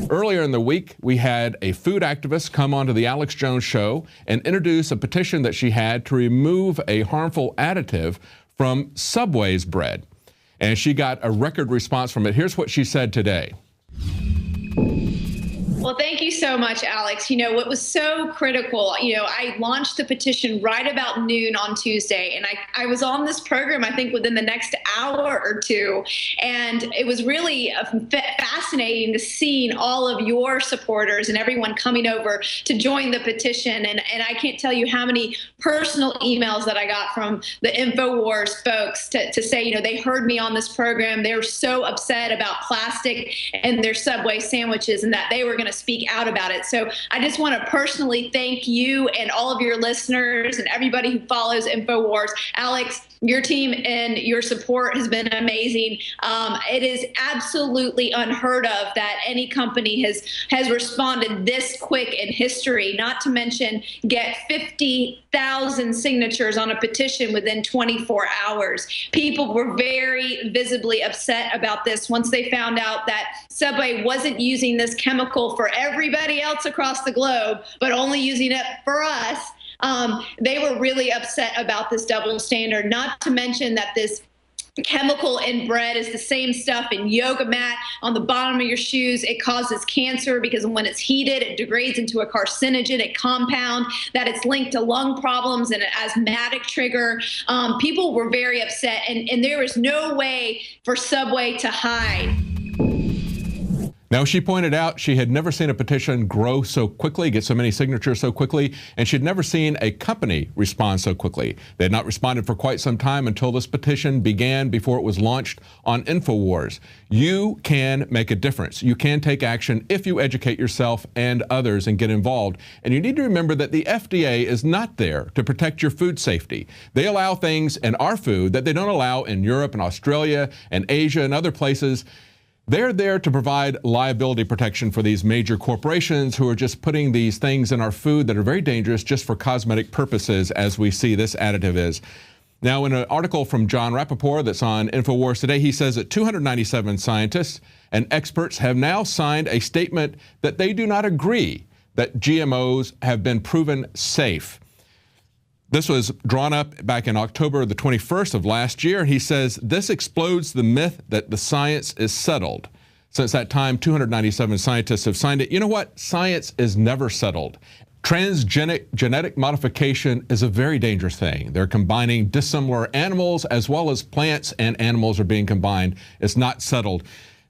Earlier in the week, we had a food activist come onto the Alex Jones show and introduce a petition that she had to remove a harmful additive from Subway's bread. And she got a record response from it. Here's what she said today. Well, thank you so much, Alex. You know, what was so critical, I launched the petition right about noon on Tuesday, and I was on this program, I think, within the next hour or two. And it was really fascinating to see all of your supporters and everyone coming over to join the petition. And I can't tell you how many personal emails that I got from the InfoWars folks to say, they heard me on this program. They were so upset about plastic and their Subway sandwiches and that they were going to speak out about it. So I just want to personally thank you and all of your listeners and everybody who follows InfoWars. Alex, your team and your support has been amazing. It is absolutely unheard of that any company has responded this quick in history, not to mention get 50,000 signatures on a petition within 24 hours. People were very visibly upset about this once they found out that Subway wasn't using this chemical for everybody else across the globe, but only using it for us. They were really upset about this double standard, not to mention that this chemical in bread is the same stuff in yoga mat on the bottom of your shoes. It causes cancer because when it's heated, it degrades into a carcinogenic compound, that it's linked to lung problems and an asthmatic trigger. People were very upset, and there was no way for Subway to hide. Now, she pointed out she had never seen a petition grow so quickly, get so many signatures so quickly, and she'd never seen a company respond so quickly. They had not responded for quite some time until this petition began before it was launched on InfoWars. You can make a difference. You can take action if you educate yourself and others and get involved. And you need to remember that the FDA is not there to protect your food safety. They allow things in our food that they don't allow in Europe and Australia and Asia and other places. They're there to provide liability protection for these major corporations who are just putting these things in our food that are very dangerous just for cosmetic purposes, as we see this additive is. Now, in an article from John Rappaport that's on InfoWars today, he says that 297 scientists and experts have now signed a statement that they do not agree that GMOs have been proven safe. This was drawn up back in October the 21st of last year. He says this explodes the myth that the science is settled. Since that time, 297 scientists have signed it. You know what? Science is never settled. Genetic modification is a very dangerous thing. They're combining dissimilar animals as well as plants, and animals are being combined. It's not settled.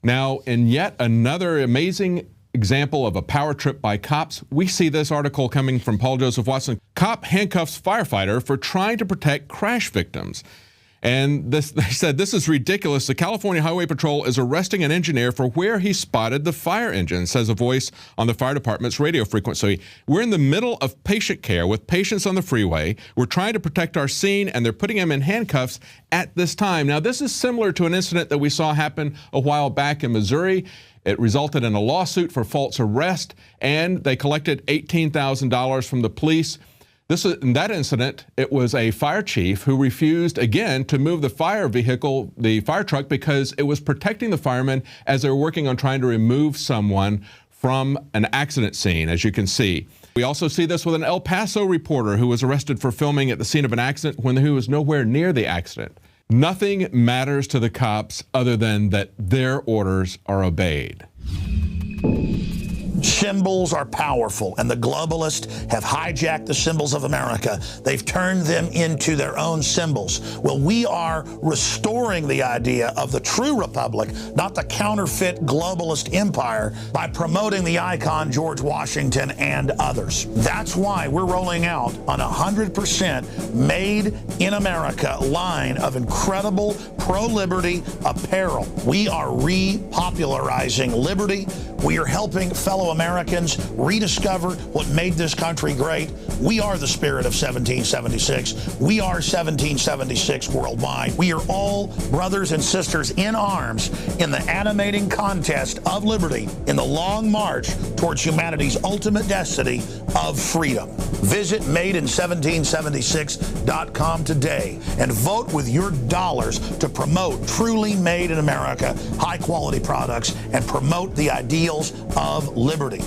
Now, in yet another amazing example of a power trip by cops, we see this article coming from Paul Joseph Watson. Cop handcuffs firefighter for trying to protect crash victims. And they said, this is ridiculous. The California Highway Patrol is arresting an engineer for where he spotted the fire engine, says a voice on the fire department's radio frequency. We're in the middle of patient care with patients on the freeway. We're trying to protect our scene, and they're putting him in handcuffs at this time. Now, this is similar to an incident that we saw happen a while back in Missouri. It resulted in a lawsuit for false arrest, and they collected $18,000 from the police. In that incident, it was a fire chief who refused again to move the fire vehicle, the fire truck, because it was protecting the firemen as they were working on trying to remove someone from an accident scene, as you can see. We also see this with an El Paso reporter who was arrested for filming at the scene of an accident when he was nowhere near the accident. Nothing matters to the cops other than that their orders are obeyed. Symbols are powerful, and the globalists have hijacked the symbols of America. They've turned them into their own symbols. Well, we are restoring the idea of the true republic, not the counterfeit globalist empire, by promoting the icon George Washington and others. That's why we're rolling out an 100% made in America line of incredible pro-liberty apparel. We are repopularizing liberty. We are helping fellow Americans rediscover what made this country great. We are the spirit of 1776. We are 1776 worldwide. We are all brothers and sisters in arms in the animating contest of liberty in the long march towards humanity's ultimate destiny of freedom. Visit madein1776.com today and vote with your dollars to promote truly made in America, high-quality products, and promote the ideals of liberty.